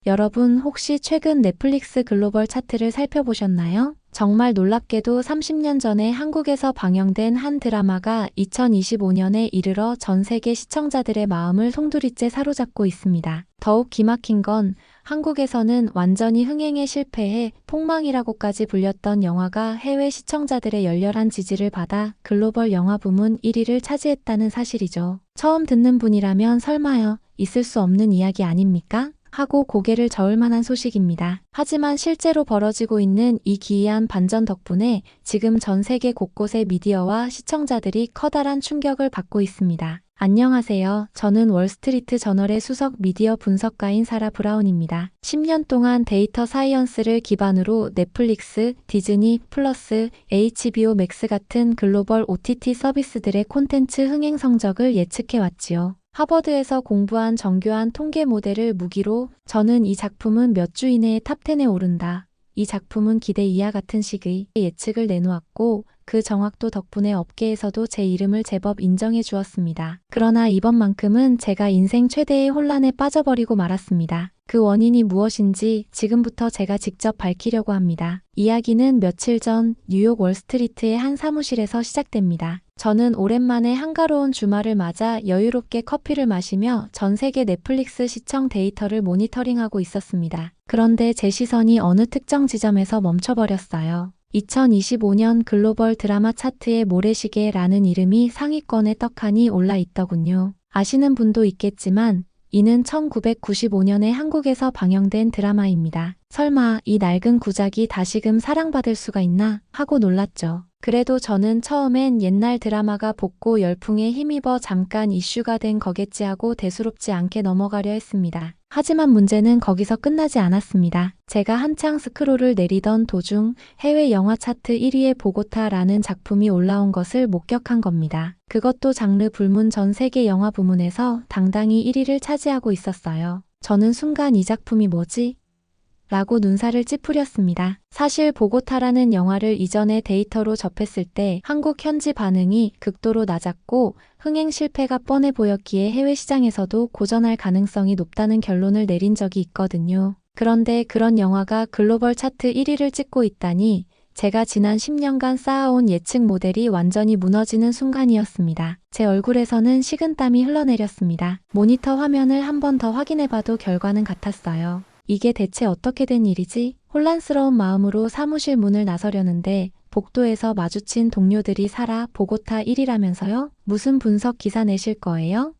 여러분 혹시 최근 넷플릭스 글로벌 차트를 살펴보셨나요? 정말 놀랍게도 30년 전에 한국에서 방영된 한 드라마가 2025년에 이르러 전 세계 시청자들의 마음을 송두리째 사로잡고 있습니다. 더욱 기막힌 건 한국에서는 완전히 흥행에 실패해 폭망이라고까지 불렸던 영화가 해외 시청자들의 열렬한 지지를 받아 글로벌 영화 부문 1위를 차지했다는 사실이죠. 처음 듣는 분이라면 설마요, 있을 수 없는 이야기 아닙니까? 하고 고개를 저을 만한 소식입니다. 하지만 실제로 벌어지고 있는 이 기이한 반전 덕분에 지금 전 세계 곳곳의 미디어와 시청자들이 커다란 충격을 받고 있습니다. 안녕하세요. 저는 월스트리트 저널의 수석 미디어 분석가인 사라 브라운입니다. 10년 동안 데이터 사이언스를 기반으로 넷플릭스, 디즈니 플러스, HBO 맥스 같은 글로벌 OTT 서비스들의 콘텐츠 흥행 성적을 예측해왔지요. 하버드에서 공부한 정교한 통계 모델을 무기로 저는 이 작품은 몇 주 이내에 탑10에 오른다, 이 작품은 기대 이하 같은 식의 예측을 내놓았고 그 정확도 덕분에 업계에서도 제 이름을 제법 인정해 주었습니다. 그러나 이번만큼은 제가 인생 최대의 혼란에 빠져버리고 말았습니다. 그 원인이 무엇인지 지금부터 제가 직접 밝히려고 합니다. 이야기는 며칠 전 뉴욕 월스트리트의 한 사무실에서 시작됩니다. 저는 오랜만에 한가로운 주말을 맞아 여유롭게 커피를 마시며 전 세계 넷플릭스 시청 데이터를 모니터링하고 있었습니다. 그런데 제 시선이 어느 특정 지점에서 멈춰버렸어요. 2025년 글로벌 드라마 차트에 모래시계라는 이름이 상위권에 떡하니 올라 있더군요. 아시는 분도 있겠지만 이는 1995년에 한국에서 방영된 드라마입니다. 설마 이 낡은 구작이 다시금 사랑받을 수가 있나 하고 놀랐죠. 그래도 저는 처음엔 옛날 드라마가 복고 열풍에 힘입어 잠깐 이슈가 된 거겠지 하고 대수롭지 않게 넘어가려 했습니다. 하지만 문제는 거기서 끝나지 않았습니다. 제가 한창 스크롤을 내리던 도중 해외 영화 차트 1위에 보고타라는 작품이 올라온 것을 목격한 겁니다. 그것도 장르 불문 전 세계 영화 부문에서 당당히 1위를 차지하고 있었어요. 저는 순간 이 작품이 뭐지? 라고 눈살을 찌푸렸습니다. 사실 보고타라는 영화를 이전에 데이터로 접했을 때 한국 현지 반응이 극도로 낮았고 흥행 실패가 뻔해 보였기에 해외 시장에서도 고전할 가능성이 높다는 결론을 내린 적이 있거든요. 그런데 그런 영화가 글로벌 차트 1위를 찍고 있다니 제가 지난 10년간 쌓아온 예측 모델이 완전히 무너지는 순간이었습니다. 제 얼굴에서는 식은땀이 흘러내렸습니다. 모니터 화면을 한 번 더 확인해봐도 결과는 같았어요. 이게 대체 어떻게 된 일이지? 혼란스러운 마음으로 사무실 문을 나서려는데 복도에서 마주친 동료들이 사라, 보고타 1위라면서요? 무슨 분석 기사 내실 거예요?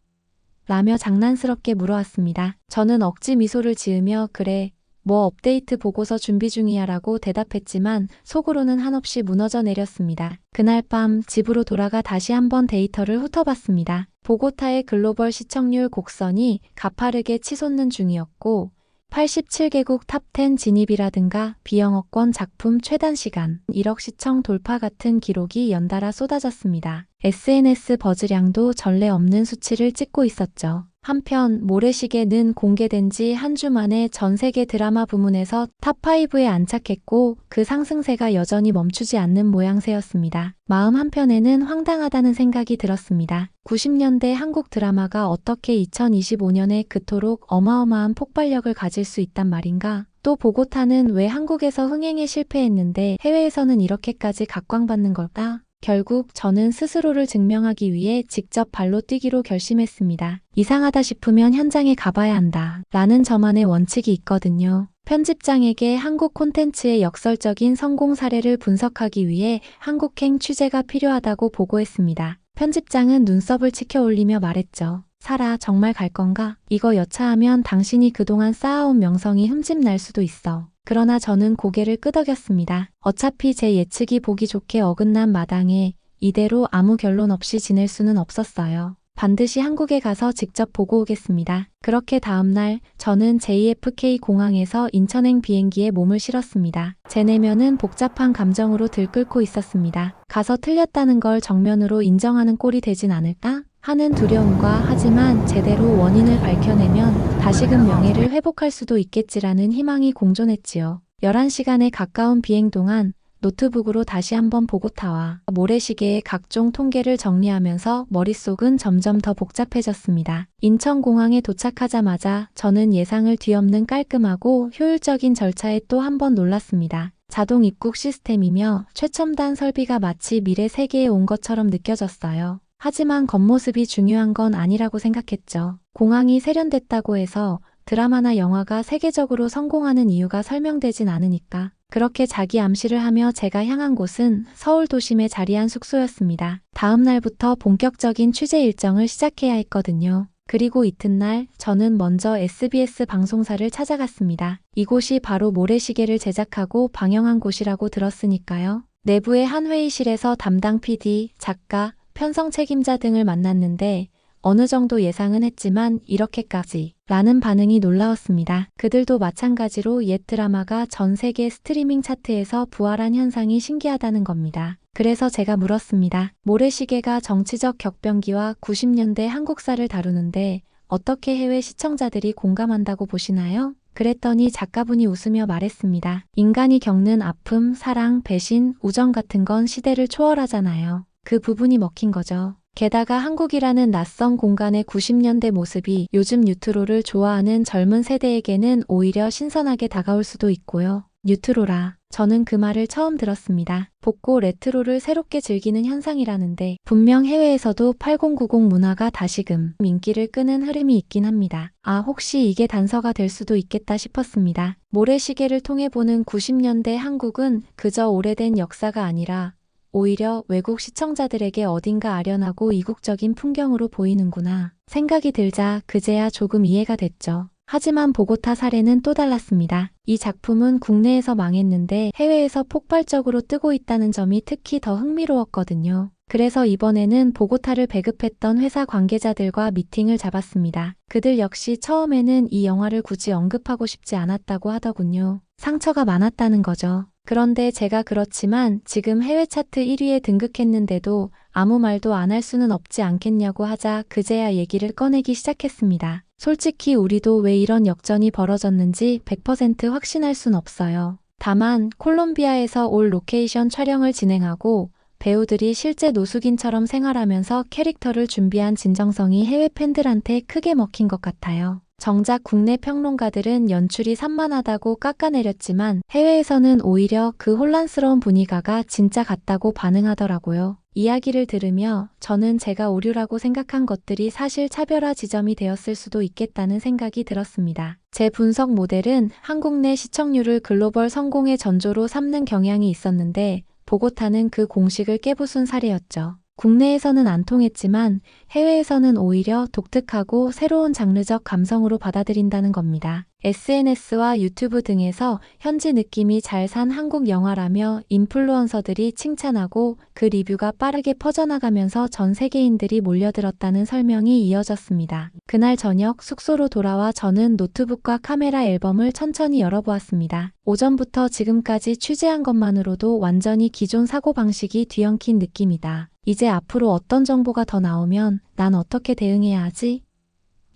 라며 장난스럽게 물어왔습니다. 저는 억지 미소를 지으며 그래, 뭐 업데이트 보고서 준비 중이야 라고 대답했지만 속으로는 한없이 무너져 내렸습니다. 그날 밤 집으로 돌아가 다시 한번 데이터를 훑어봤습니다. 보고타의 글로벌 시청률 곡선이 가파르게 치솟는 중이었고 87개국 탑10 진입이라든가 비영어권 작품 최단 시간 1억 시청 돌파 같은 기록이 연달아 쏟아졌습니다. SNS 버즈량도 전례 없는 수치를 찍고 있었죠. 한편 모래시계는 공개된 지 한 주 만에 전 세계 드라마 부문에서 탑5에 안착했고 그 상승세가 여전히 멈추지 않는 모양새였습니다. 마음 한편에는 황당하다는 생각이 들었습니다. 90년대 한국 드라마가 어떻게 2025년에 그토록 어마어마한 폭발력을 가질 수 있단 말인가? 또 보고타는 왜 한국에서 흥행에 실패했는데 해외에서는 이렇게까지 각광받는 걸까? 결국 저는 스스로를 증명하기 위해 직접 발로 뛰기로 결심했습니다. 이상하다 싶으면 현장에 가봐야 한다 라는 저만의 원칙이 있거든요. 편집장에게 한국 콘텐츠의 역설적인 성공 사례를 분석하기 위해 한국행 취재가 필요하다고 보고했습니다. 편집장은 눈썹을 치켜 올리며 말했죠. 사라, 정말 갈 건가? 이거 여차하면 당신이 그동안 쌓아온 명성이 흠집날 수도 있어. 그러나 저는 고개를 끄덕였습니다. 어차피 제 예측이 보기 좋게 어긋난 마당에 이대로 아무 결론 없이 지낼 수는 없었어요. 반드시 한국에 가서 직접 보고 오겠습니다. 그렇게 다음날 저는 JFK 공항에서 인천행 비행기에 몸을 실었습니다. 제 내면은 복잡한 감정으로 들끓고 있었습니다. 가서 틀렸다는 걸 정면으로 인정하는 꼴이 되진 않을까? 하는 두려움과 하지만 제대로 원인을 밝혀내면 다시금 명예를 회복할 수도 있겠지라는 희망이 공존했지요. 11시간에 가까운 비행 동안 노트북으로 다시 한번 보고타와 모래시계의 각종 통계를 정리하면서 머릿속은 점점 더 복잡해졌습니다. 인천공항에 도착하자마자 저는 예상을 뒤엎는 깔끔하고 효율적인 절차에 또 한 번 놀랐습니다. 자동 입국 시스템이며 최첨단 설비가 마치 미래 세계에 온 것처럼 느껴졌어요. 하지만 겉모습이 중요한 건 아니라고 생각했죠. 공항이 세련됐다고 해서 드라마나 영화가 세계적으로 성공하는 이유가 설명되진 않으니까. 그렇게 자기 암시를 하며 제가 향한 곳은 서울 도심에 자리한 숙소였습니다. 다음 날부터 본격적인 취재 일정을 시작해야 했거든요. 그리고 이튿날 저는 먼저 SBS 방송사를 찾아갔습니다. 이곳이 바로 모래시계를 제작하고 방영한 곳이라고 들었으니까요. 내부의 한 회의실에서 담당 PD, 작가, 편성 책임자 등을 만났는데 어느 정도 예상은 했지만 이렇게까지 라는 반응이 놀라웠습니다. 그들도 마찬가지로 옛 드라마가 전 세계 스트리밍 차트에서 부활한 현상이 신기하다는 겁니다. 그래서 제가 물었습니다. 모래시계가 정치적 격변기와 90년대 한국사를 다루는데 어떻게 해외 시청자들이 공감한다고 보시나요? 그랬더니 작가분이 웃으며 말했습니다. 인간이 겪는 아픔, 사랑, 배신, 우정 같은 건 시대를 초월하잖아요. 그 부분이 먹힌 거죠. 게다가 한국이라는 낯선 공간의 90년대 모습이 요즘 뉴트로를 좋아하는 젊은 세대에게는 오히려 신선하게 다가올 수도 있고요. 뉴트로라. 저는 그 말을 처음 들었습니다. 복고 레트로를 새롭게 즐기는 현상이라는데 분명 해외에서도 8090 문화가 다시금 인기를 끄는 흐름이 있긴 합니다. 아, 혹시 이게 단서가 될 수도 있겠다 싶었습니다. 모래시계를 통해 보는 90년대 한국은 그저 오래된 역사가 아니라 오히려 외국 시청자들에게 어딘가 아련하고 이국적인 풍경으로 보이는구나 생각이 들자 그제야 조금 이해가 됐죠. 하지만 보고타 사례는 또 달랐습니다. 이 작품은 국내에서 망했는데 해외에서 폭발적으로 뜨고 있다는 점이 특히 더 흥미로웠거든요. 그래서 이번에는 보고타를 배급했던 회사 관계자들과 미팅을 잡았습니다. 그들 역시 처음에는 이 영화를 굳이 언급하고 싶지 않았다고 하더군요. 상처가 많았다는 거죠. 그런데 제가 그렇지만 지금 해외 차트 1위에 등극했는데도 아무 말도 안 할 수는 없지 않겠냐고 하자 그제야 얘기를 꺼내기 시작했습니다. 솔직히 우리도 왜 이런 역전이 벌어졌는지 100% 확신할 순 없어요. 다만 콜롬비아에서 올 로케이션 촬영을 진행하고 배우들이 실제 노숙인처럼 생활하면서 캐릭터를 준비한 진정성이 해외 팬들한테 크게 먹힌 것 같아요. 정작 국내 평론가들은 연출이 산만하다고 깎아내렸지만 해외에서는 오히려 그 혼란스러운 분위기가 진짜 같다고 반응하더라고요. 이야기를 들으며 저는 제가 오류라고 생각한 것들이 사실 차별화 지점이 되었을 수도 있겠다는 생각이 들었습니다. 제 분석 모델은 한국 내 시청률을 글로벌 성공의 전조로 삼는 경향이 있었는데 보고타는 그 공식을 깨부순 사례였죠. 국내에서는 안 통했지만 해외에서는 오히려 독특하고 새로운 장르적 감성으로 받아들인다는 겁니다. SNS와 유튜브 등에서 현지 느낌이 잘 산 한국 영화라며 인플루언서들이 칭찬하고 그 리뷰가 빠르게 퍼져나가면서 전 세계인들이 몰려들었다는 설명이 이어졌습니다. 그날 저녁 숙소로 돌아와 저는 노트북과 카메라 앨범을 천천히 열어보았습니다. 오전부터 지금까지 취재한 것만으로도 완전히 기존 사고방식이 뒤엉킨 느낌이다. 이제 앞으로 어떤 정보가 더 나오면 난 어떻게 대응해야 하지?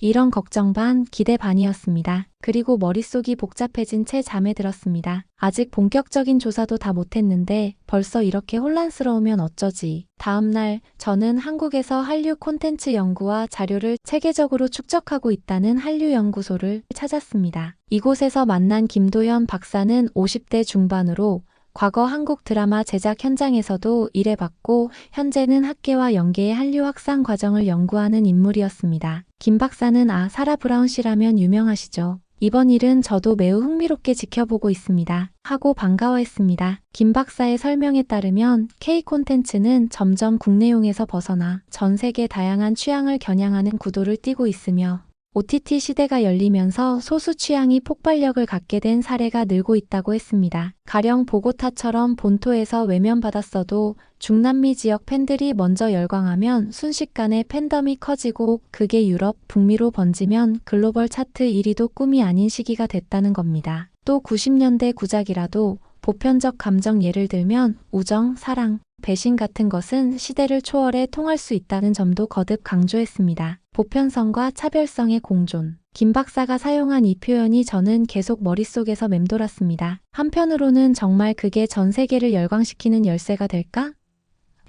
이런 걱정 반, 기대 반이었습니다. 그리고 머릿속이 복잡해진 채 잠에 들었습니다. 아직 본격적인 조사도 다 못했는데 벌써 이렇게 혼란스러우면 어쩌지. 다음날 저는 한국에서 한류 콘텐츠 연구와 자료를 체계적으로 축적하고 있다는 한류연구소를 찾았습니다. 이곳에서 만난 김도현 박사는 50대 중반으로 과거 한국 드라마 제작 현장에서도 일해봤고 현재는 학계와 연계의 한류 확산 과정을 연구하는 인물이었습니다. 김 박사는 사라 브라운 씨라면 유명하시죠. 이번 일은 저도 매우 흥미롭게 지켜보고 있습니다. 하고 반가워했습니다. 김 박사의 설명에 따르면 K 콘텐츠는 점점 국내용에서 벗어나 전 세계 다양한 취향을 겨냥하는 구도를 띠고 있으며 OTT 시대가 열리면서 소수 취향이 폭발력을 갖게 된 사례가 늘고 있다고 했습니다. 가령 보고타처럼 본토에서 외면받았어도 중남미 지역 팬들이 먼저 열광하면 순식간에 팬덤이 커지고 그게 유럽, 북미로 번지면 글로벌 차트 1위도 꿈이 아닌 시기가 됐다는 겁니다. 또 90년대 구작이라도 보편적 감정 예를 들면 우정, 사랑, 배신 같은 것은 시대를 초월해 통할 수 있다는 점도 거듭 강조했습니다. 보편성과 차별성의 공존. 김 박사가 사용한 이 표현이 저는 계속 머릿속에서 맴돌았습니다. 한편으로는 정말 그게 전 세계를 열광시키는 열쇠가 될까?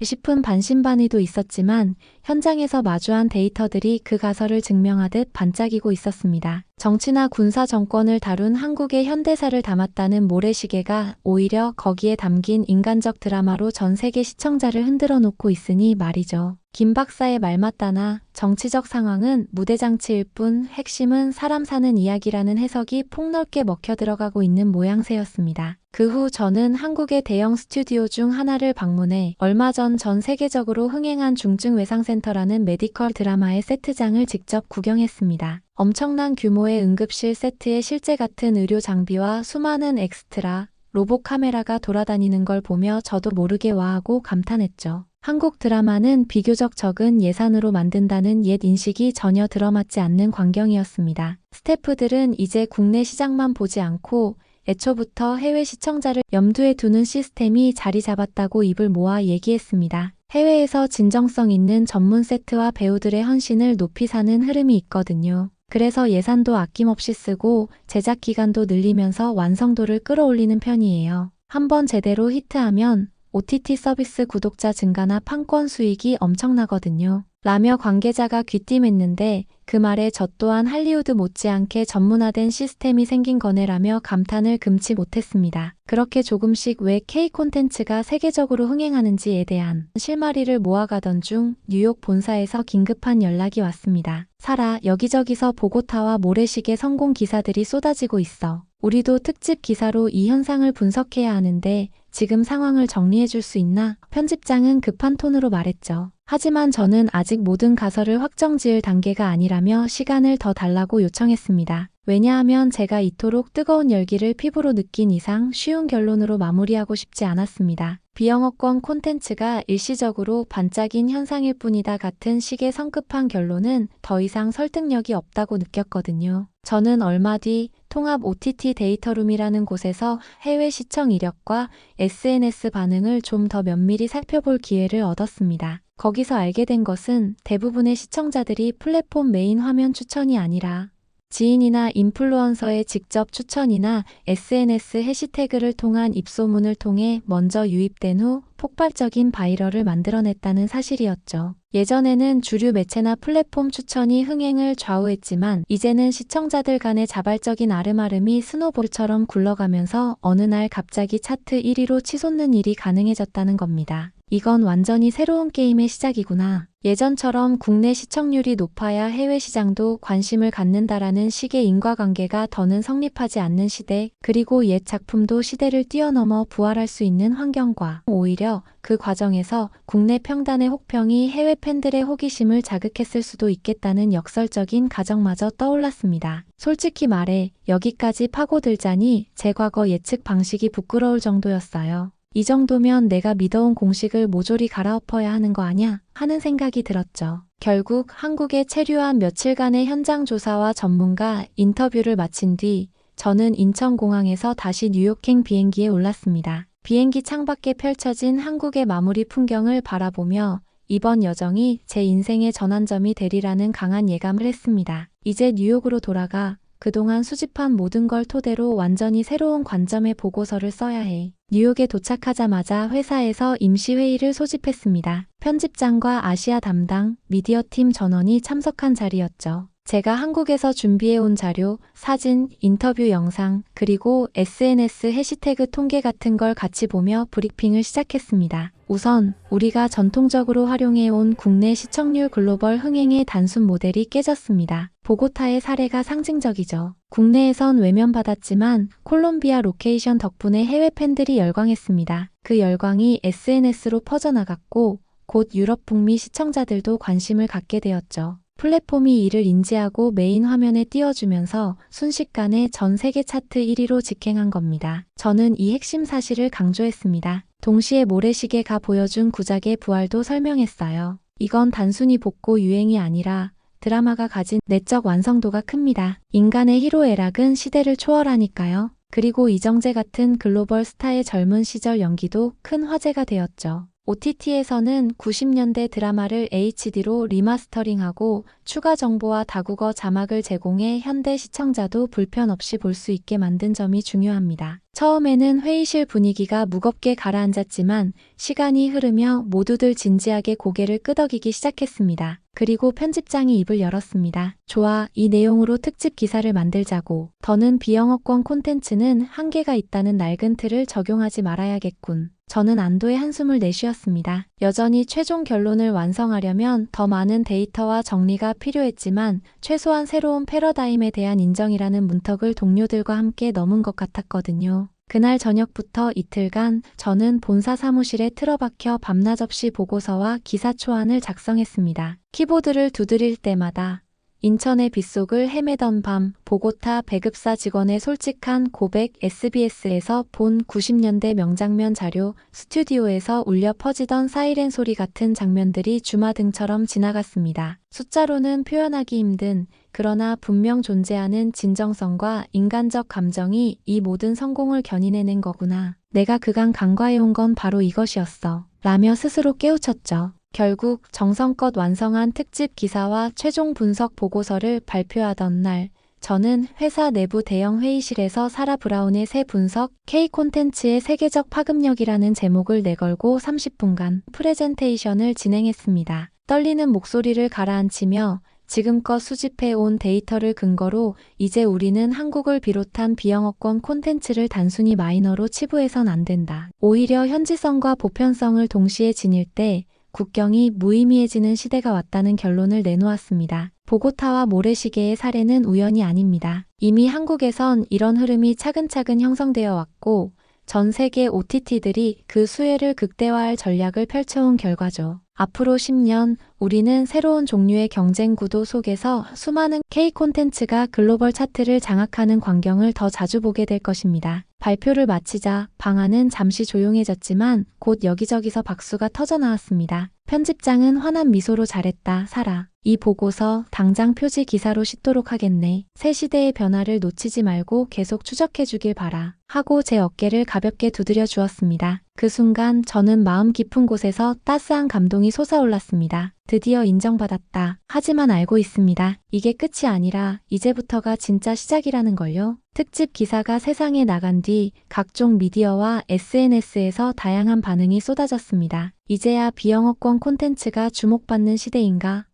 싶은 반신반의도 있었지만 현장에서 마주한 데이터들이 그 가설을 증명하듯 반짝이고 있었습니다. 정치나 군사 정권을 다룬 한국의 현대사를 담았다는 모래시계가 오히려 거기에 담긴 인간적 드라마로 전 세계 시청자를 흔들어 놓고 있으니 말이죠. 김 박사의 말 맞다나 정치적 상황은 무대장치일 뿐 핵심은 사람 사는 이야기라는 해석이 폭넓게 먹혀 들어가고 있는 모양새였습니다. 그 후 저는 한국의 대형 스튜디오 중 하나를 방문해 얼마 전 세계적으로 흥행한 중증 외상센터라는 메디컬 드라마의 세트장을 직접 구경했습니다. 엄청난 규모의 응급실 세트에 실제 같은 의료 장비와 수많은 엑스트라, 로봇 카메라가 돌아다니는 걸 보며 저도 모르게 와하고 감탄했죠. 한국 드라마는 비교적 적은 예산으로 만든다는 옛 인식이 전혀 들어맞지 않는 광경이었습니다. 스태프들은 이제 국내 시장만 보지 않고 애초부터 해외 시청자를 염두에 두는 시스템이 자리 잡았다고 입을 모아 얘기했습니다. 해외에서 진정성 있는 전문 세트와 배우들의 헌신을 높이 사는 흐름이 있거든요. 그래서 예산도 아낌없이 쓰고 제작 기간도 늘리면서 완성도를 끌어올리는 편이에요. 한번 제대로 히트하면 OTT 서비스 구독자 증가나 판권 수익이 엄청나거든요. 라며 관계자가 귀띔했는데 그 말에 저 또한 할리우드 못지않게 전문화된 시스템이 생긴 거네라며 감탄을 금치 못했습니다. 그렇게 조금씩 왜 K 콘텐츠가 세계적으로 흥행하는지에 대한 실마리를 모아가던 중 뉴욕 본사에서 긴급한 연락이 왔습니다. 사라, 여기저기서 보고타와 모래시계 성공 기사들이 쏟아지고 있어. 우리도 특집 기사로 이 현상을 분석해야 하는데 지금 상황을 정리해 줄 수 있나? 편집장은 급한 톤으로 말했죠. 하지만 저는 아직 모든 가설을 확정지을 단계가 아니라며 시간을 더 달라고 요청했습니다. 왜냐하면 제가 이토록 뜨거운 열기를 피부로 느낀 이상 쉬운 결론으로 마무리하고 싶지 않았습니다. 비영어권 콘텐츠가 일시적으로 반짝인 현상일 뿐이다 같은 식의 성급한 결론은 더 이상 설득력이 없다고 느꼈거든요. 저는 얼마 뒤 통합 OTT 데이터룸이라는 곳에서 해외 시청 이력과 SNS 반응을 좀 더 면밀히 살펴볼 기회를 얻었습니다. 거기서 알게 된 것은 대부분의 시청자들이 플랫폼 메인 화면 추천이 아니라 지인이나 인플루언서의 직접 추천이나 SNS 해시태그를 통한 입소문을 통해 먼저 유입된 후 폭발적인 바이럴을 만들어냈다는 사실이었죠. 예전에는 주류 매체나 플랫폼 추천이 흥행을 좌우했지만 이제는 시청자들 간의 자발적인 아름아름이 스노볼처럼 굴러가면서 어느 날 갑자기 차트 1위로 치솟는 일이 가능해졌다는 겁니다. 이건 완전히 새로운 게임의 시작이구나. 예전처럼 국내 시청률이 높아야 해외 시장도 관심을 갖는다라는 식의 인과관계가 더는 성립하지 않는 시대, 그리고 옛 작품도 시대를 뛰어넘어 부활할 수 있는 환경과 오히려 그 과정에서 국내 평단의 혹평이 해외 팬들의 호기심을 자극했을 수도 있겠다는 역설적인 가정마저 떠올랐습니다. 솔직히 말해 여기까지 파고들자니 제 과거 예측 방식이 부끄러울 정도였어요. 이 정도면 내가 믿어온 공식을 모조리 갈아엎어야 하는 거 아냐? 하는 생각이 들었죠. 결국 한국에 체류한 며칠간의 현장 조사와 전문가 인터뷰를 마친 뒤 저는 인천공항에서 다시 뉴욕행 비행기에 올랐습니다. 비행기 창밖에 펼쳐진 한국의 마무리 풍경을 바라보며 이번 여정이 제 인생의 전환점이 되리라는 강한 예감을 했습니다. 이제 뉴욕으로 돌아가 그동안 수집한 모든 걸 토대로 완전히 새로운 관점의 보고서를 써야 해. 뉴욕에 도착하자마자 회사에서 임시회의를 소집했습니다. 편집장과 아시아 담당, 미디어팀 전원이 참석한 자리였죠. 제가 한국에서 준비해온 자료, 사진, 인터뷰 영상, 그리고 SNS 해시태그 통계 같은 걸 같이 보며 브리핑을 시작했습니다. 우선 우리가 전통적으로 활용해온 국내 시청률 글로벌 흥행의 단순 모델이 깨졌습니다. 보고타의 사례가 상징적이죠. 국내에선 외면받았지만 콜롬비아 로케이션 덕분에 해외 팬들이 열광했습니다. 그 열광이 SNS로 퍼져나갔고 곧 유럽 북미 시청자들도 관심을 갖게 되었죠. 플랫폼이 이를 인지하고 메인 화면에 띄워주면서 순식간에 전 세계 차트 1위로 직행한 겁니다. 저는 이 핵심 사실을 강조했습니다. 동시에 모래시계가 보여준 구작의 부활도 설명했어요. 이건 단순히 복고 유행이 아니라 드라마가 가진 내적 완성도가 큽니다. 인간의 희로애락은 시대를 초월하니까요. 그리고 이정재 같은 글로벌 스타의 젊은 시절 연기도 큰 화제가 되었죠. OTT에서는 90년대 드라마를 HD로 리마스터링하고 추가 정보와 다국어 자막을 제공해 현대 시청자도 불편 없이 볼 수 있게 만든 점이 중요합니다. 처음에는 회의실 분위기가 무겁게 가라앉았지만 시간이 흐르며 모두들 진지하게 고개를 끄덕이기 시작했습니다. 그리고 편집장이 입을 열었습니다. 좋아, 이 내용으로 특집 기사를 만들자고. 더는 비영어권 콘텐츠는 한계가 있다는 낡은 틀을 적용하지 말아야겠군. 저는 안도의 한숨을 내쉬었습니다. 여전히 최종 결론을 완성하려면 더 많은 데이터와 정리가 필요했지만 최소한 새로운 패러다임에 대한 인정이라는 문턱을 동료들과 함께 넘은 것 같았거든요. 그날 저녁부터 이틀간 저는 본사 사무실에 틀어박혀 밤낮 없이 보고서와 기사 초안을 작성했습니다. 키보드를 두드릴 때마다 인천의 빗속을 헤매던 밤, 보고타 배급사 직원의 솔직한 고백, SBS에서 본 90년대 명장면 자료, 스튜디오에서 울려 퍼지던 사이렌 소리 같은 장면들이 주마등처럼 지나갔습니다. 숫자로는 표현하기 힘든, 그러나 분명 존재하는 진정성과 인간적 감정이 이 모든 성공을 견인해낸 거구나. 내가 그간 간과해온 건 바로 이것이었어. 라며 스스로 깨우쳤죠. 결국 정성껏 완성한 특집 기사와 최종 분석 보고서를 발표하던 날, 저는 회사 내부 대형 회의실에서 사라 브라운의 새 분석, K-콘텐츠의 세계적 파급력이라는 제목을 내걸고 30분간 프레젠테이션을 진행했습니다. 떨리는 목소리를 가라앉히며 지금껏 수집해온 데이터를 근거로 이제 우리는 한국을 비롯한 비영어권 콘텐츠를 단순히 마이너로 치부해선 안 된다. 오히려 현지성과 보편성을 동시에 지닐 때 국경이 무의미해지는 시대가 왔다는 결론을 내놓았습니다. 보고타와 모래시계의 사례는 우연이 아닙니다. 이미 한국에선 이런 흐름이 차근차근 형성되어 왔고 전 세계 OTT들이 그 수혜를 극대화할 전략을 펼쳐온 결과죠. 앞으로 10년 우리는 새로운 종류의 경쟁 구도 속에서 수많은 K-콘텐츠가 글로벌 차트를 장악하는 광경을 더 자주 보게 될 것입니다. 발표를 마치자 방안은 잠시 조용해졌지만 곧 여기저기서 박수가 터져나왔습니다. 편집장은 환한 미소로 잘했다, 사라. 이 보고서 당장 표지 기사로 싣도록 하겠네. 새 시대의 변화를 놓치지 말고 계속 추적해주길 바라. 하고 제 어깨를 가볍게 두드려 주었습니다. 그 순간 저는 마음 깊은 곳에서 따스한 감동이 솟아올랐습니다. 드디어 인정받았다. 하지만 알고 있습니다. 이게 끝이 아니라 이제부터가 진짜 시작이라는 걸요. 특집 기사가 세상에 나간 뒤 각종 미디어와 SNS에서 다양한 반응이 쏟아졌습니다. 이제야 비영어권 콘텐츠가 주목받는 시대인가?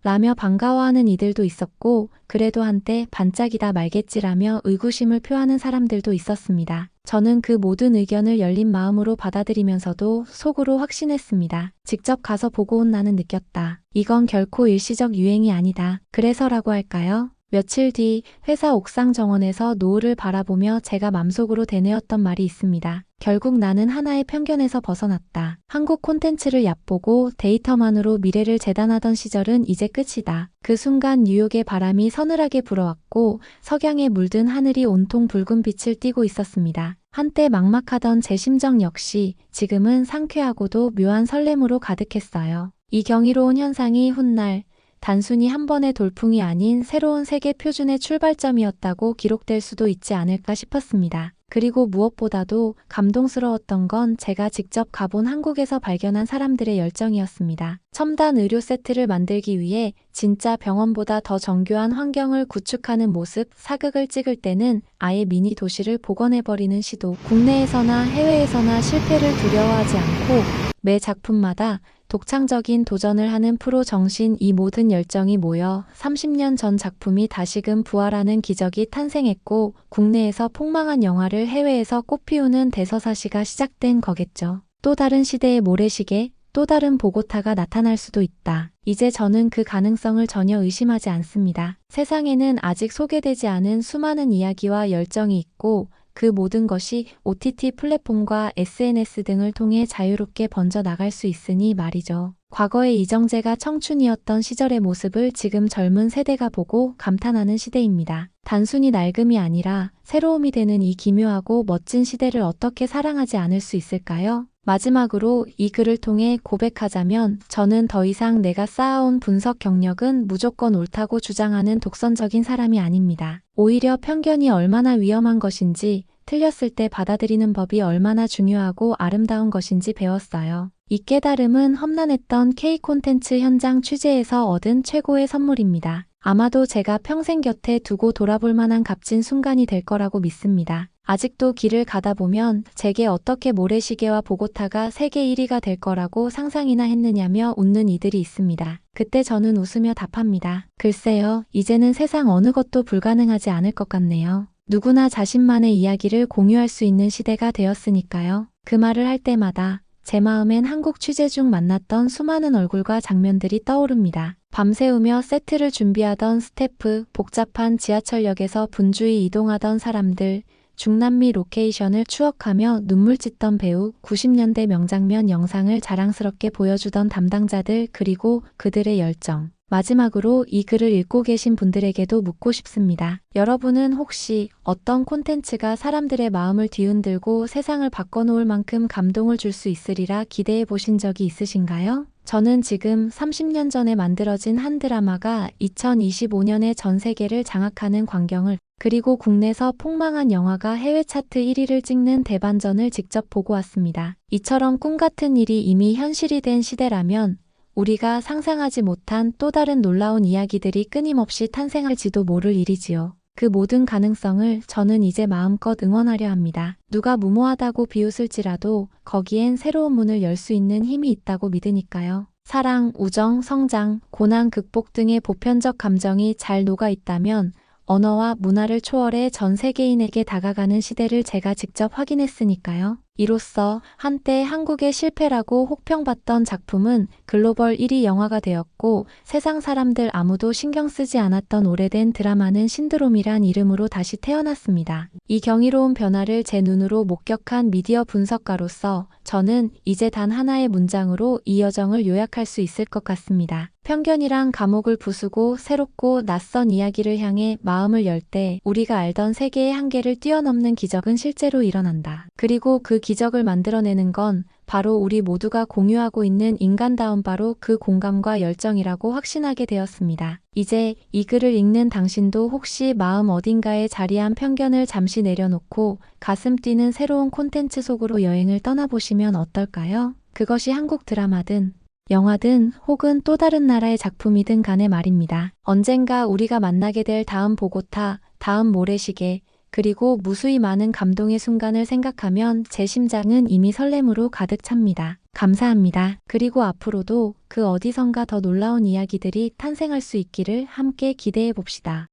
라며 반가워하는 이들도 있었고 그래도 한때 반짝이다 말겠지라며 의구심을 표하는 사람들도 있었습니다. 저는 그 모든 의견을 열린 마음으로 받아들이면서도 속으로 확신했습니다. 직접 가서 보고 온 나는 느꼈다. 이건 결코 일시적 유행이 아니다. 그래서라고 할까요? 며칠 뒤 회사 옥상 정원에서 노을을 바라보며 제가 맘속으로 되뇌었던 말이 있습니다. 결국 나는 하나의 편견에서 벗어났다. 한국 콘텐츠를 얕보고 데이터만으로 미래를 재단하던 시절은 이제 끝이다. 그 순간 뉴욕의 바람이 서늘하게 불어왔고 석양에 물든 하늘이 온통 붉은 빛을 띠고 있었습니다. 한때 막막하던 제 심정 역시 지금은 상쾌하고도 묘한 설렘으로 가득했어요. 이 경이로운 현상이 훗날 단순히 한 번의 돌풍이 아닌 새로운 세계 표준의 출발점이었다고 기록될 수도 있지 않을까 싶었습니다. 그리고 무엇보다도 감동스러웠던 건 제가 직접 가본 한국에서 발견한 사람들의 열정이었습니다. 첨단 의료 세트를 만들기 위해 진짜 병원보다 더 정교한 환경을 구축하는 모습, 사극을 찍을 때는 아예 미니 도시를 복원해버리는 시도, 국내에서나 해외에서나 실패를 두려워하지 않고 매 작품마다 독창적인 도전을 하는 프로 정신, 이 모든 열정이 모여 30년 전 작품이 다시금 부활하는 기적이 탄생했고 국내에서 폭망한 영화를 해외에서 꽃피우는 대서사시가 시작된 거겠죠. 또 다른 시대의 모래시계, 또 다른 보고타가 나타날 수도 있다. 이제 저는 그 가능성을 전혀 의심하지 않습니다. 세상에는 아직 소개되지 않은 수많은 이야기와 열정이 있고 그 모든 것이 OTT 플랫폼과 SNS 등을 통해 자유롭게 번져 나갈 수 있으니 말이죠. 과거의 이정재가 청춘이었던 시절의 모습을 지금 젊은 세대가 보고 감탄하는 시대입니다. 단순히 낡음이 아니라 새로움이 되는 이 기묘하고 멋진 시대를 어떻게 사랑하지 않을 수 있을까요? 마지막으로 이 글을 통해 고백하자면 저는 더 이상 내가 쌓아온 분석 경력은 무조건 옳다고 주장하는 독선적인 사람이 아닙니다. 오히려 편견이 얼마나 위험한 것인지, 틀렸을 때 받아들이는 법이 얼마나 중요하고 아름다운 것인지 배웠어요. 이 깨달음은 험난했던 K 콘텐츠 현장 취재에서 얻은 최고의 선물입니다. 아마도 제가 평생 곁에 두고 돌아볼 만한 값진 순간이 될 거라고 믿습니다. 아직도 길을 가다 보면 제게 어떻게 모래시계와 보고타가 세계 1위가 될 거라고 상상이나 했느냐며 웃는 이들이 있습니다. 그때 저는 웃으며 답합니다. 글쎄요, 이제는 세상 어느 것도 불가능하지 않을 것 같네요. 누구나 자신만의 이야기를 공유할 수 있는 시대가 되었으니까요. 그 말을 할 때마다 제 마음엔 한국 취재 중 만났던 수많은 얼굴과 장면들이 떠오릅니다. 밤새우며 세트를 준비하던 스태프, 복잡한 지하철역에서 분주히 이동하던 사람들, 중남미 로케이션을 추억하며 눈물 찢던 배우, 90년대 명장면 영상을 자랑스럽게 보여주던 담당자들, 그리고 그들의 열정. 마지막으로 이 글을 읽고 계신 분들에게도 묻고 싶습니다. 여러분은 혹시 어떤 콘텐츠가 사람들의 마음을 뒤흔들고 세상을 바꿔놓을 만큼 감동을 줄 수 있으리라 기대해 보신 적이 있으신가요? 저는 지금 30년 전에 만들어진 한 드라마가 2025년에 전 세계를 장악하는 광경을, 그리고 국내에서 폭망한 영화가 해외 차트 1위를 찍는 대반전을 직접 보고 왔습니다. 이처럼 꿈같은 일이 이미 현실이 된 시대라면 우리가 상상하지 못한 또 다른 놀라운 이야기들이 끊임없이 탄생할지도 모를 일이지요. 그 모든 가능성을 저는 이제 마음껏 응원하려 합니다. 누가 무모하다고 비웃을지라도 거기엔 새로운 문을 열 수 있는 힘이 있다고 믿으니까요. 사랑, 우정, 성장, 고난 극복 등의 보편적 감정이 잘 녹아 있다면 언어와 문화를 초월해 전 세계인에게 다가가는 시대를 제가 직접 확인했으니까요. 이로써 한때 한국의 실패라고 혹평받던 작품은 글로벌 1위 영화가 되었고, 세상 사람들 아무도 신경 쓰지 않았던 오래된 드라마는 신드롬이란 이름으로 다시 태어났습니다. 이 경이로운 변화를 제 눈으로 목격한 미디어 분석가로서 저는 이제 단 하나의 문장으로 이 여정을 요약할 수 있을 것 같습니다. 편견이란 감옥을 부수고 새롭고 낯선 이야기를 향해 마음을 열 때 우리가 알던 세계의 한계를 뛰어넘는 기적은 실제로 일어난다. 그리고 그 기적을 만들어내는 건 바로 우리 모두가 공유하고 있는 인간다운 바로 그 공감과 열정이라고 확신하게 되었습니다. 이제 이 글을 읽는 당신도 혹시 마음 어딘가에 자리한 편견을 잠시 내려놓고 가슴 뛰는 새로운 콘텐츠 속으로 여행을 떠나보시면 어떨까요? 그것이 한국 드라마든 영화든 혹은 또 다른 나라의 작품이든 간에 말입니다. 언젠가 우리가 만나게 될 다음 보고타, 다음 모래시계, 그리고 무수히 많은 감동의 순간을 생각하면 제 심장은 이미 설렘으로 가득 찹니다. 감사합니다. 그리고 앞으로도 그 어디선가 더 놀라운 이야기들이 탄생할 수 있기를 함께 기대해 봅시다.